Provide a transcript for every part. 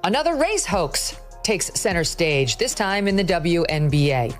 Another race hoax takes center stage, this time in the WNBA.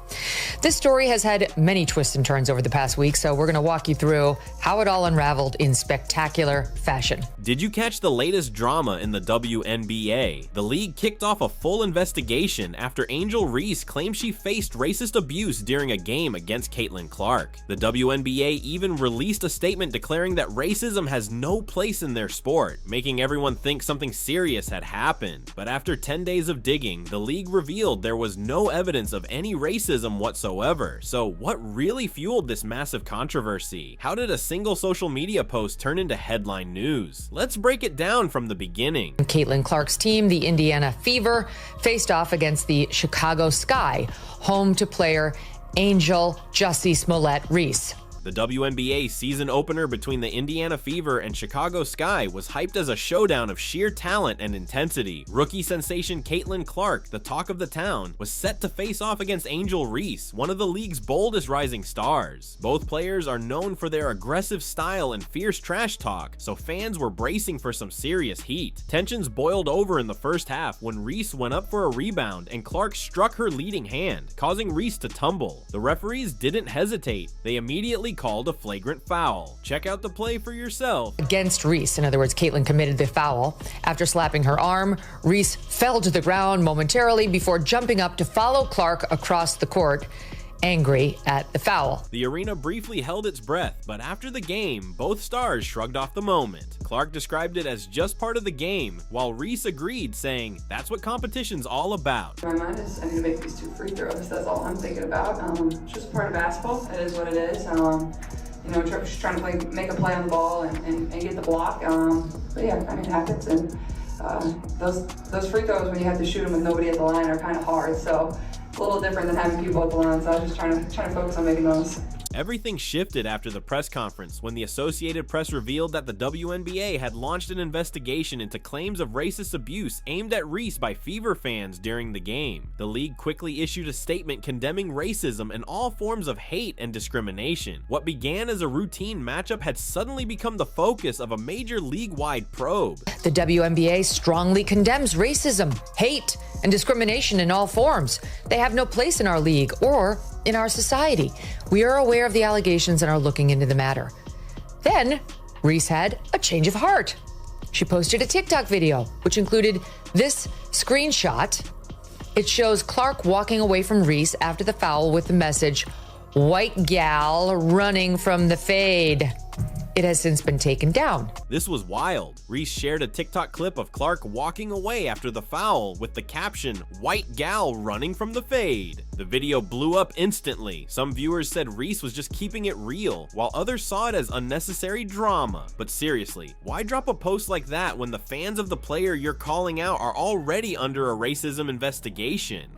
This story has had many twists and turns over the past week, so we're going to walk you through how it all unraveled in spectacular fashion. Did you catch the latest drama in the WNBA? The league kicked off a full investigation after Angel Reese claimed she faced racist abuse during a game against Caitlin Clark. The WNBA even released a statement declaring that racism has no place in their sport, making everyone think something serious had happened. But after 10 days of digging, the league revealed there was no evidence of any racism whatsoever. So what really fueled this massive controversy? How did a single social media post turn into headline news? Let's break it down from the beginning. Caitlin Clark's team, the Indiana Fever, faced off against the Chicago Sky, home to player Angel Jussie Smollett Reese. The WNBA season opener between the Indiana Fever and Chicago Sky was hyped as a showdown of sheer talent and intensity. Rookie sensation Caitlin Clark, the talk of the town, was set to face off against Angel Reese, one of the league's boldest rising stars. Both players are known for their aggressive style and fierce trash talk, so fans were bracing for some serious heat. Tensions boiled over in the first half when Reese went up for a rebound and Clark struck her leading hand, causing Reese to tumble. The referees didn't hesitate. They immediately called a flagrant foul. Check out the play for yourself. Against Reese, in other words, Caitlin committed the foul. After slapping her arm, Reese fell to the ground momentarily before jumping up to follow Clark across the court, angry at the foul. The arena briefly held its breath, but after the game, both stars shrugged off the moment. Clark described it as just part of the game, while Reese agreed, saying, "That's what competition's all about." My mind is, I need to make these 2 free throws. That's all I'm thinking about. It's just part of basketball. It is what it is. Just trying to make a play on the ball and get the block. But yeah, I mean, it happens. And those free throws, when you have to shoot them with nobody at the line, are kind of hard. So a little different than having people at the line. So I was just trying to focus on making those. Everything shifted after the press conference when the Associated Press revealed that the WNBA had launched an investigation into claims of racist abuse aimed at Reese by Fever fans during the game. The league quickly issued a statement condemning racism and all forms of hate and discrimination. What began as a routine matchup had suddenly become the focus of a major league-wide probe. The WNBA strongly condemns racism, hate, and discrimination in all forms. They have no place in our league or in our society. We are aware of the allegations and are looking into the matter. Then, Reese had a change of heart. She posted a TikTok video, which included this screenshot. It shows Clark walking away from Reese after the foul with the message, "White gal running from the fade." It has since been taken down. This was wild. Reese shared a TikTok clip of Clark walking away after the foul with the caption, "White gal running from the fade." The video blew up instantly. Some viewers said Reese was just keeping it real, while others saw it as unnecessary drama. But seriously, why drop a post like that when the fans of the player you're calling out are already under a racism investigation?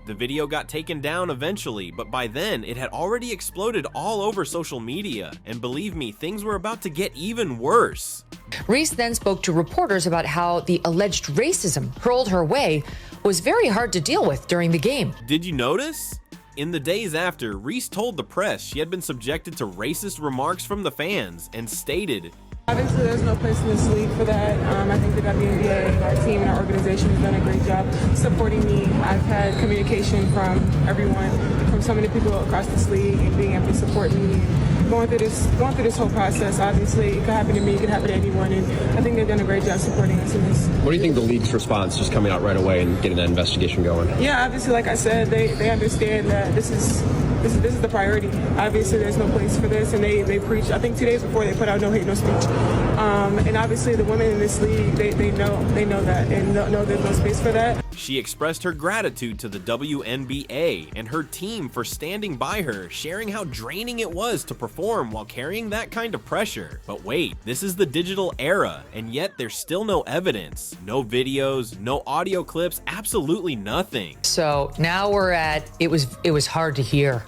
The video got taken down eventually, but by then it had already exploded all over social media, and believe me, things were about to get even worse. Reese then spoke to reporters about how the alleged racism hurled her way was very hard to deal with during the game. Did you notice? In the days after, Reese told the press she had been subjected to racist remarks from the fans and stated, "Obviously, there's no place in this league for that. I think the WNBA, our team and our organization has done a great job supporting me. I've had communication from everyone, from so many people across this league, and being able to support me. Going through this whole process, obviously, it could happen to me, it could happen to anyone, and I think they've done a great job supporting us in this." What do you think the league's response, just coming out right away and getting that investigation going? Yeah, obviously, like I said, they understand that this is the priority. Obviously, there's no place for this, and they preach. I think 2 days before they put out no hate, no speech. And obviously, the women in this league, they know that, and know there's no space for that. She expressed her gratitude to the WNBA and her team for standing by her, sharing how draining it was to perform while carrying that kind of pressure. But wait, this is the digital era, and yet there's still no evidence. No videos, no audio clips, absolutely nothing. So now we're at, it was hard to hear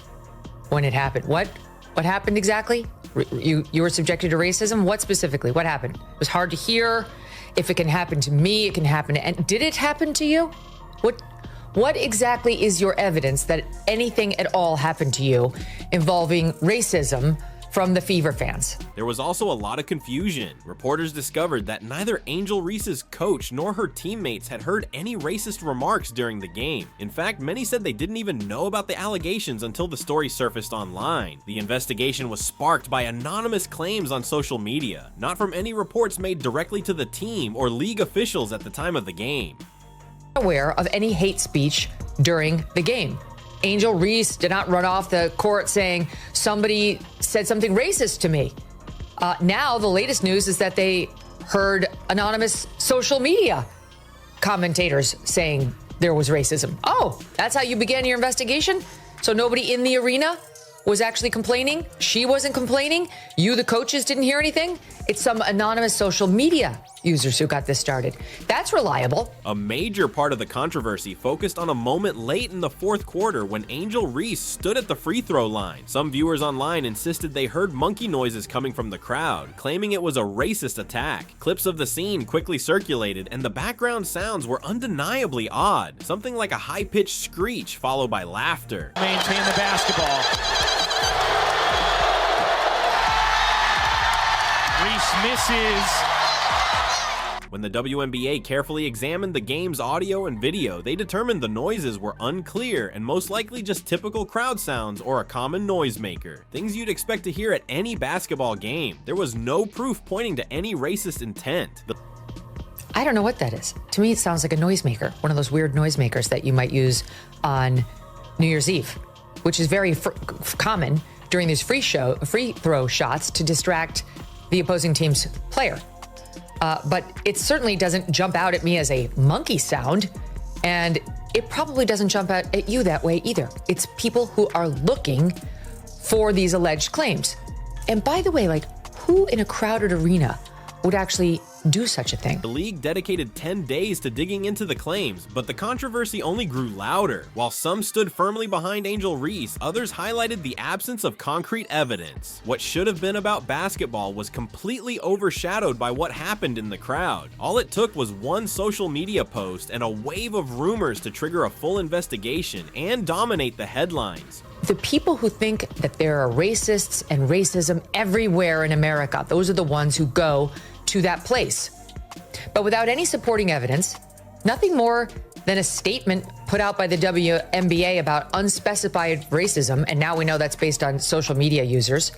when it happened. What happened exactly? You were subjected to racism? What specifically? What happened? It was hard to hear. If it can happen to me, it can happen to, and did it happen to you? What exactly is your evidence that anything at all happened to you involving racism from the Fever fans. There was also a lot of confusion. Reporters discovered that neither Angel Reese's coach nor her teammates had heard any racist remarks during the game. In fact, many said they didn't even know about the allegations until the story surfaced online. The investigation was sparked by anonymous claims on social media, not from any reports made directly to the team or league officials at the time of the game. Aware of any hate speech during the game. Angel Reese did not run off the court saying somebody said something racist to me. Now the latest news is that they heard anonymous social media commentators saying there was racism. Oh, that's how you began your investigation? So nobody in the arena was actually complaining? She wasn't complaining? You, the coaches, didn't hear anything? It's some anonymous social media users who got this started. That's reliable. A major part of the controversy focused on a moment late in the fourth quarter when Angel Reese stood at the free throw line. Some viewers online insisted they heard monkey noises coming from the crowd, claiming it was a racist attack. Clips of the scene quickly circulated, and the background sounds were undeniably odd, something like a high-pitched screech followed by laughter. Maintain the basketball. Reese misses. When the WNBA carefully examined the game's audio and video, they determined the noises were unclear and most likely just typical crowd sounds or a common noisemaker. Things you'd expect to hear at any basketball game. There was no proof pointing to any racist intent. I don't know what that is. To me, it sounds like a noisemaker, one of those weird noisemakers that you might use on New Year's Eve, which is very common during these free throw shots to distract the opposing team's player. But it certainly doesn't jump out at me as a monkey sound, and it probably doesn't jump out at you that way either. It's people who are looking for these alleged claims. And by the way, like, who in a crowded arena would actually do such a thing? The league dedicated 10 days to digging into the claims, but the controversy only grew louder. While some stood firmly behind Angel Reese, others highlighted the absence of concrete evidence. What should have been about basketball was completely overshadowed by what happened in the crowd. All it took was one social media post and a wave of rumors to trigger a full investigation and dominate the headlines. The people who think that there are racists and racism everywhere in America, those are the ones who go to that place. But without any supporting evidence, nothing more than a statement put out by the WNBA about unspecified racism, and now we know that's based on social media users,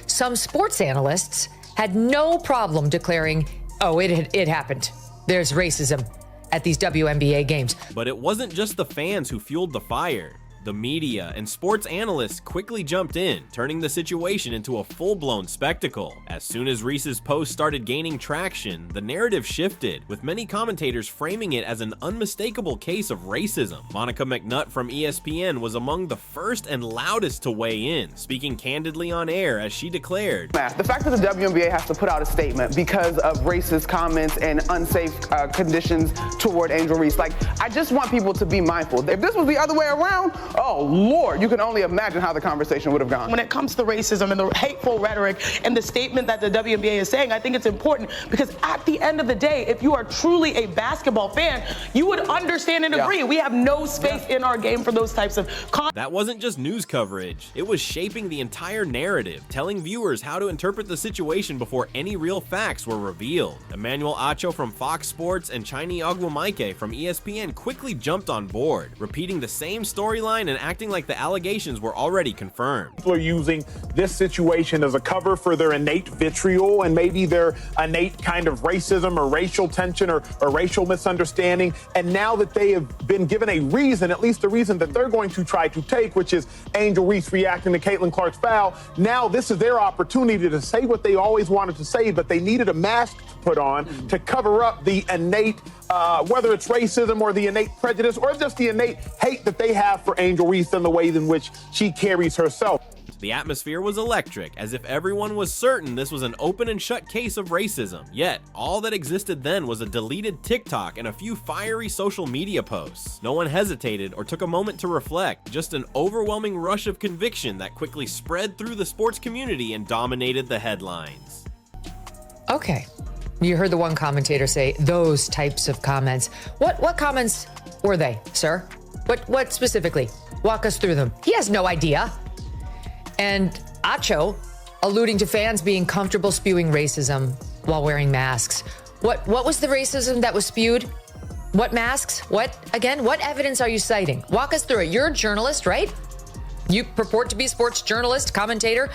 some sports analysts had no problem declaring, oh, it happened. There's racism at these WNBA games. But it wasn't just the fans who fueled the fire. The media and sports analysts quickly jumped in, turning the situation into a full-blown spectacle. As soon as Reese's post started gaining traction, the narrative shifted, with many commentators framing it as an unmistakable case of racism. Monica McNutt from ESPN was among the first and loudest to weigh in, speaking candidly on air as she declared, The fact that the WNBA has to put out a statement because of racist comments and unsafe conditions toward Angel Reese, I just want people to be mindful. If this was the other way around, oh, Lord, you can only imagine how the conversation would have gone. When it comes to racism and the hateful rhetoric and the statement that the WNBA is saying, I think it's important because at the end of the day, if you are truly a basketball fan, you would understand and agree. We have no space in our game for those types of comments. That wasn't just news coverage. It was shaping the entire narrative, telling viewers how to interpret the situation before any real facts were revealed. Emmanuel Acho from Fox Sports and Chini Ogwumike from ESPN quickly jumped on board, repeating the same storyline and acting like the allegations were already confirmed. People are using this situation as a cover for their innate vitriol and maybe their innate kind of racism or racial tension or racial misunderstanding. And now that they have been given a reason, at least a reason that they're going to try to take, which is Angel Reese reacting to Caitlin Clark's foul, now this is their opportunity to say what they always wanted to say, but they needed a mask to put on to cover up the innate whether it's racism or the innate prejudice or just the innate hate that they have for Angel Reese and the way in which she carries herself. The atmosphere was electric, as if everyone was certain this was an open and shut case of racism. Yet, all that existed then was a deleted TikTok and a few fiery social media posts. No one hesitated or took a moment to reflect, just an overwhelming rush of conviction that quickly spread through the sports community and dominated the headlines. Okay. You heard the one commentator say those types of comments. What comments were they, sir? What specifically? Walk us through them. He has no idea. And Acho alluding to fans being comfortable spewing racism while wearing masks. What was the racism that was spewed? What masks? What? Again, what evidence are you citing? Walk us through it. You're a journalist, right? You purport to be a sports journalist, commentator.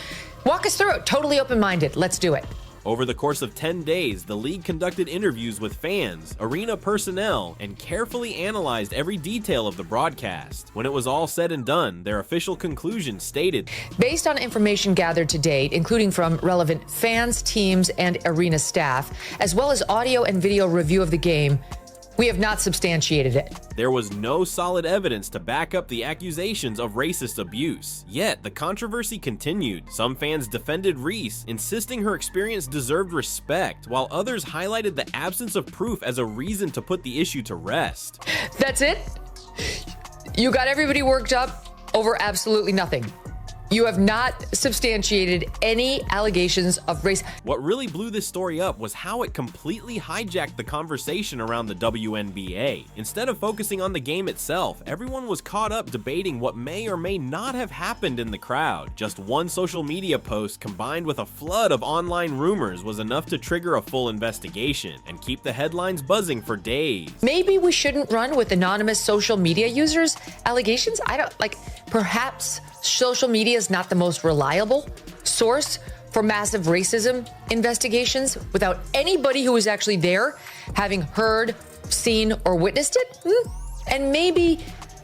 Walk us through it. Totally open-minded. Let's do it. Over the course of 10 days, the league conducted interviews with fans, arena personnel, and carefully analyzed every detail of the broadcast. When it was all said and done, their official conclusion stated, based on information gathered to date, including from relevant fans, teams, and arena staff, as well as audio and video review of the game, we have not substantiated it. There was no solid evidence to back up the accusations of racist abuse. Yet, the controversy continued. Some fans defended Reese, insisting her experience deserved respect, while others highlighted the absence of proof as a reason to put the issue to rest. That's it? You got everybody worked up over absolutely nothing. You have not substantiated any allegations of race. What really blew this story up was how it completely hijacked the conversation around the WNBA. Instead of focusing on the game itself, everyone was caught up debating what may or may not have happened in the crowd. Just one social media post combined with a flood of online rumors was enough to trigger a full investigation and keep the headlines buzzing for days. Maybe we shouldn't run with anonymous social media users' allegations? Perhaps social media is not the most reliable source for massive racism investigations without anybody who was actually there having heard, seen, or witnessed it. And maybe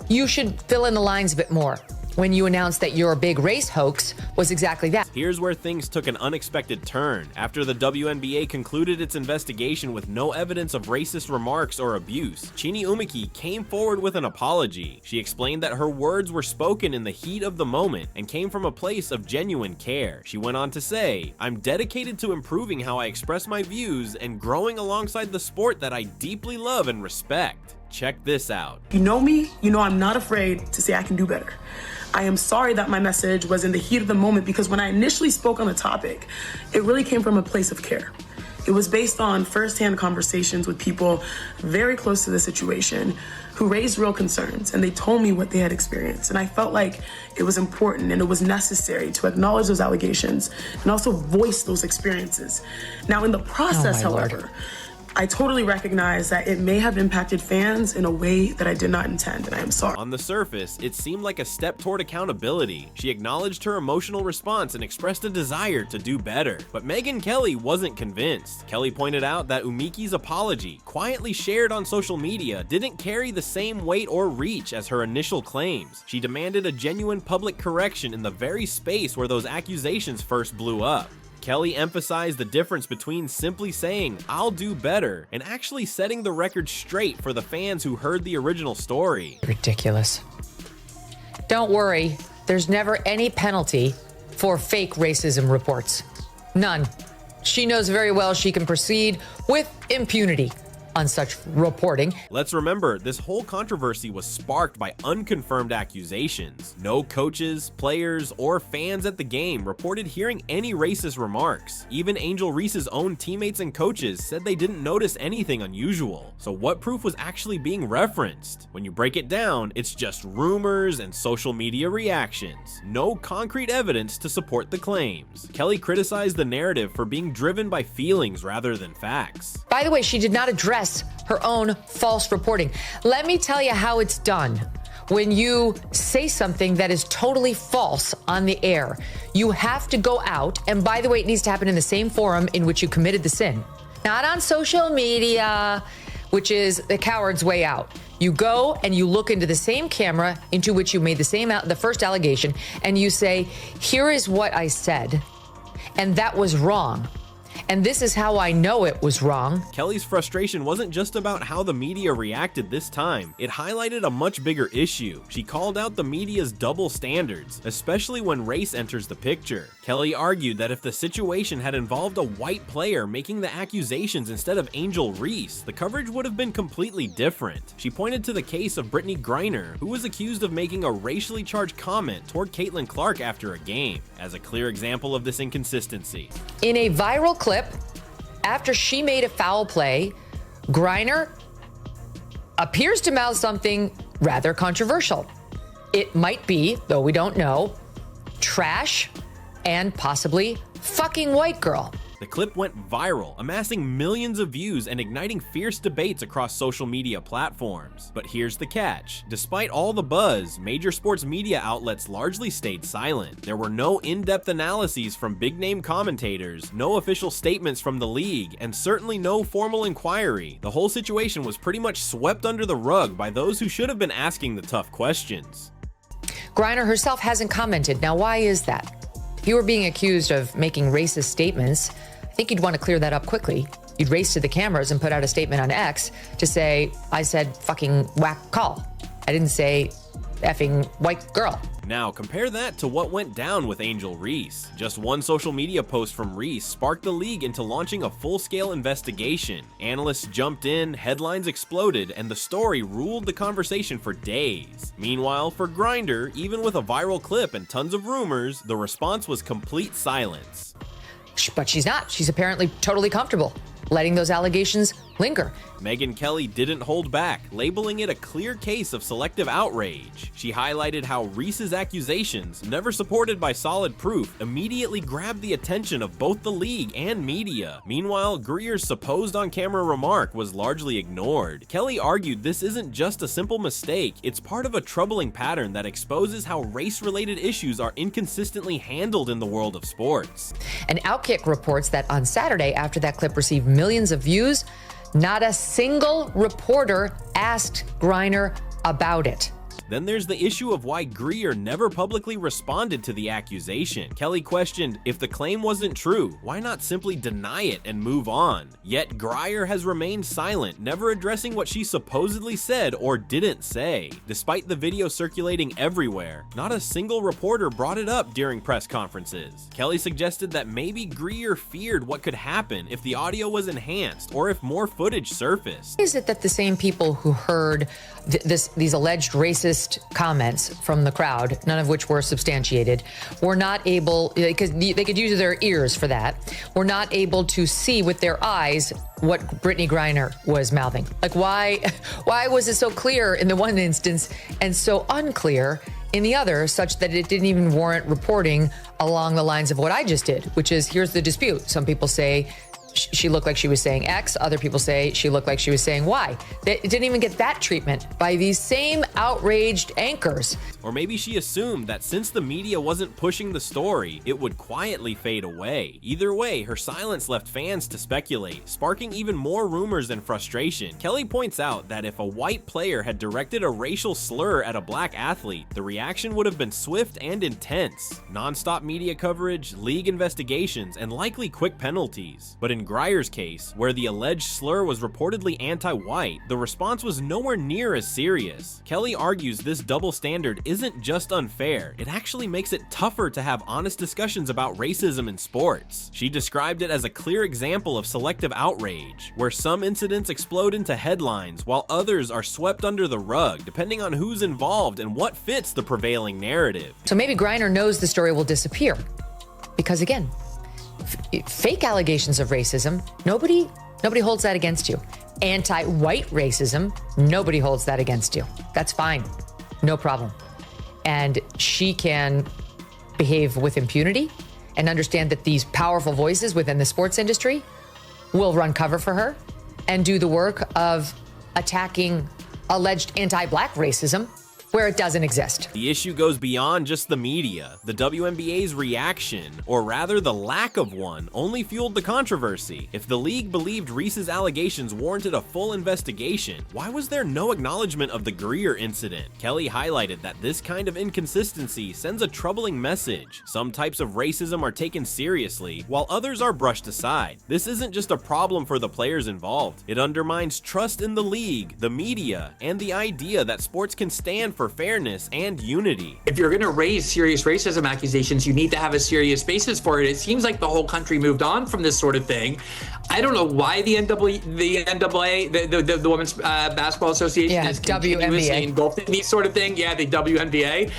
you should fill in the lines a bit more when you announced that your big race hoax was exactly that. Here's where things took an unexpected turn. After the WNBA concluded its investigation with no evidence of racist remarks or abuse, Wnba came forward with an apology. She explained that her words were spoken in the heat of the moment and came from a place of genuine care. She went on to say, "I'm dedicated to improving how I express my views and growing alongside the sport that I deeply love and respect." Check this out. You know me, you know I'm not afraid to say I can do better. I am sorry that my message was in the heat of the moment because when I initially spoke on the topic, it really came from a place of care. It was based on firsthand conversations with people very close to the situation who raised real concerns, and they told me what they had experienced. And I felt like it was important and it was necessary to acknowledge those allegations and also voice those experiences. Now, in the process, however, I totally recognize that it may have impacted fans in a way that I did not intend, and I am sorry. On the surface, it seemed like a step toward accountability. She acknowledged her emotional response and expressed a desire to do better. But Megyn Kelly wasn't convinced. Kelly pointed out that Wnba's apology, quietly shared on social media, didn't carry the same weight or reach as her initial claims. She demanded a genuine public correction in the very space where those accusations first blew up. Kelly emphasized the difference between simply saying, "I'll do better," and actually setting the record straight for the fans who heard the original story. Ridiculous. Don't worry, there's never any penalty for fake racism reports. None. She knows very well she can proceed with impunity on such reporting. Let's remember, this whole controversy was sparked by unconfirmed accusations. No coaches, players, or fans at the game reported hearing any racist remarks. Even Angel Reese's own teammates and coaches said they didn't notice anything unusual. So what proof was actually being referenced? When you break it down, it's just rumors and social media reactions. No concrete evidence to support the claims. Kelly criticized the narrative for being driven by feelings rather than facts. By the way, she did not address her own false reporting. Let me tell you how it's done. When you say something that is totally false on the air, you have to go out, and by the way, it needs to happen in the same forum in which you committed the sin. Not on social media, which is the coward's way out. You go and you look into the same camera into which you made the first allegation, and you say, "Here is what I said, and that was wrong. And this is how I know it was wrong." Kelly's frustration wasn't just about how the media reacted this time. It highlighted a much bigger issue. She called out the media's double standards, especially when race enters the picture. Kelly argued that if the situation had involved a white player making the accusations instead of Angel Reese, the coverage would have been completely different. She pointed to the case of Brittany Griner, who was accused of making a racially charged comment toward Caitlin Clark after a game, as a clear example of this inconsistency. In a viral clip, after she made a foul play, Griner appears to mouth something rather controversial. It might be, though we don't know, trash and possibly fucking white girl. The clip went viral, amassing millions of views and igniting fierce debates across social media platforms. But here's the catch. Despite all the buzz, major sports media outlets largely stayed silent. There were no in-depth analyses from big-name commentators, no official statements from the league, and certainly no formal inquiry. The whole situation was pretty much swept under the rug by those who should have been asking the tough questions. Griner herself hasn't commented. Now, why is that? If you were being accused of making racist statements, I think you'd want to clear that up quickly. You'd race to the cameras and put out a statement on X to say, I said fucking whack call. I didn't say effing white girl. Now, compare that to what went down with Angel Reese. Just one social media post from Reese sparked the league into launching a full-scale investigation. Analysts jumped in, headlines exploded, and the story ruled the conversation for days. Meanwhile, for Grindr, even with a viral clip and tons of rumors, the response was complete silence. But she's not. She's apparently totally comfortable letting those allegations linger. Megyn Kelly didn't hold back, labeling it a clear case of selective outrage. She highlighted how Reese's accusations, never supported by solid proof, immediately grabbed the attention of both the league and media. Meanwhile, Greer's supposed on-camera remark was largely ignored. Kelly argued this isn't just a simple mistake, it's part of a troubling pattern that exposes how race-related issues are inconsistently handled in the world of sports. And Outkick reports that on Saturday, after that clip received millions of views, not a single reporter asked Griner about it. Then there's the issue of why Greer never publicly responded to the accusation. Kelly questioned, if the claim wasn't true, why not simply deny it and move on? Yet Greer has remained silent, never addressing what she supposedly said or didn't say. Despite the video circulating everywhere, not a single reporter brought it up during press conferences. Kelly suggested that maybe Greer feared what could happen if the audio was enhanced or if more footage surfaced. Is it that the same people who heard these alleged racist comments from the crowd, none of which were substantiated, were not able, because they could use their ears for that, were not able to see with their eyes what Brittany Griner was mouthing? Like, why was it so clear in the one instance and so unclear in the other, such that it didn't even warrant reporting along the lines of what I just did, which is, here's the dispute. Some people say she looked like she was saying X. Other people say she looked like she was saying Y. It didn't even get that treatment by these same outraged anchors. Or maybe she assumed that since the media wasn't pushing the story, it would quietly fade away. Either way, her silence left fans to speculate, sparking even more rumors and frustration. Kelly points out that if a white player had directed a racial slur at a black athlete, the reaction would have been swift and intense. Non-stop media coverage, league investigations, and likely quick penalties. But in Grier's case, where the alleged slur was reportedly anti-white, the response was nowhere near as serious. Kelly argues this double standard isn't just unfair, it actually makes it tougher to have honest discussions about racism in sports. She described it as a clear example of selective outrage, where some incidents explode into headlines while others are swept under the rug, depending on who's involved and what fits the prevailing narrative. So maybe Griner knows the story will disappear, because again, fake allegations of racism, nobody holds that against you. Anti-white racism, nobody holds that against you. That's fine, no problem. And she can behave with impunity and understand that these powerful voices within the sports industry will run cover for her and do the work of attacking alleged anti-black racism where it doesn't exist. The issue goes beyond just the media. The WNBA's reaction, or rather the lack of one, only fueled the controversy. If the league believed Reese's allegations warranted a full investigation, why was there no acknowledgement of the Greer incident? Kelly highlighted that this kind of inconsistency sends a troubling message. Some types of racism are taken seriously, while others are brushed aside. This isn't just a problem for the players involved. It undermines trust in the league, the media, and the idea that sports can stand for fairness and unity. If you're going to raise serious racism accusations, you need to have a serious basis for it. It seems like the whole country moved on from this sort of thing. I don't know why the NCAA, the Women's Basketball Association, is continuously engulfed in these sort of things. Yeah, the WNBA.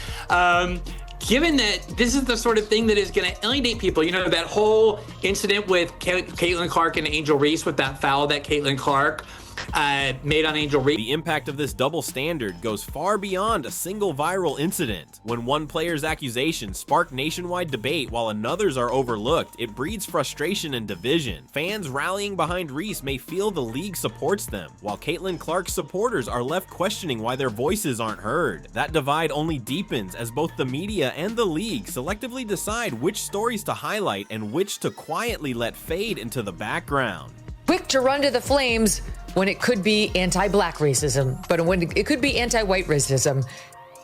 Given that this is the sort of thing that is going to alienate people, you know, that whole incident with Caitlin Clark and Angel Reese with that foul that Caitlin Clark made on Angel Reese. The impact of this double standard goes far beyond a single viral incident. When one player's accusations spark nationwide debate while another's are overlooked, it breeds frustration and division. Fans rallying behind Reese may feel the league supports them, while Caitlin Clark's supporters are left questioning why their voices aren't heard. That divide only deepens as both the media and the league selectively decide which stories to highlight and which to quietly let fade into the background. Quick to run to the flames when it could be anti-black racism, but when it could be anti-white racism.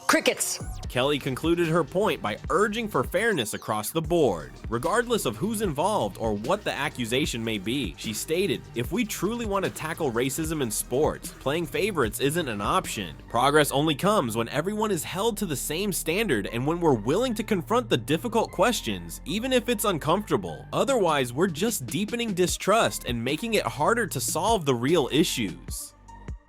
Crickets. Kelly concluded her point by urging for fairness across the board, regardless of who's involved or what the accusation may be. She stated, "If we truly want to tackle racism in sports, playing favorites isn't an option. Progress only comes when everyone is held to the same standard and when we're willing to confront the difficult questions, even if it's uncomfortable. Otherwise, we're just deepening distrust and making it harder to solve the real issues."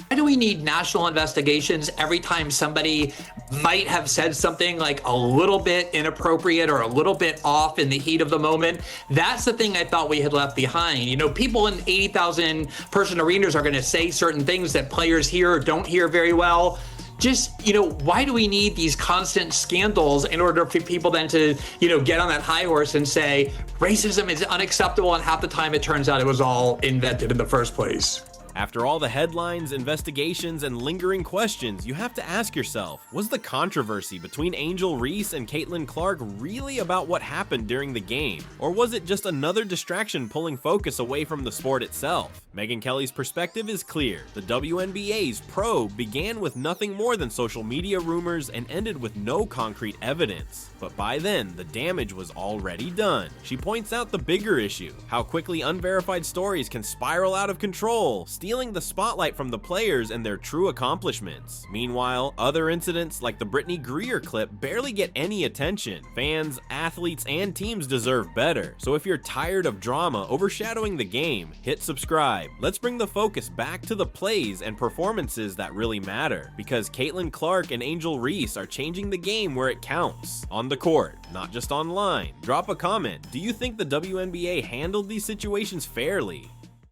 Why do we need national investigations every time somebody might have said something like a little bit inappropriate or a little bit off in the heat of the moment? That's the thing I thought we had left behind. You know, people in 80,000 person arenas are going to say certain things that players hear or don't hear very well. Just, you know, why do we need these constant scandals in order for people then to, you know, get on that high horse and say racism is unacceptable, and half the time it turns out it was all invented in the first place? After all the headlines, investigations, and lingering questions, you have to ask yourself, was the controversy between Angel Reese and Caitlin Clark really about what happened during the game? Or was it just another distraction pulling focus away from the sport itself? Megyn Kelly's perspective is clear. The WNBA's probe began with nothing more than social media rumors and ended with no concrete evidence. But by then, the damage was already done. She points out the bigger issue, how quickly unverified stories can spiral out of control, stealing the spotlight from the players and their true accomplishments. Meanwhile, other incidents like the Brittany Greer clip barely get any attention. Fans, athletes, and teams deserve better. So if you're tired of drama overshadowing the game, hit subscribe. Let's bring the focus back to the plays and performances that really matter, because Caitlin Clark and Angel Reese are changing the game where it counts. On the court, not just online. Drop a comment. Do you think the WNBA handled these situations fairly?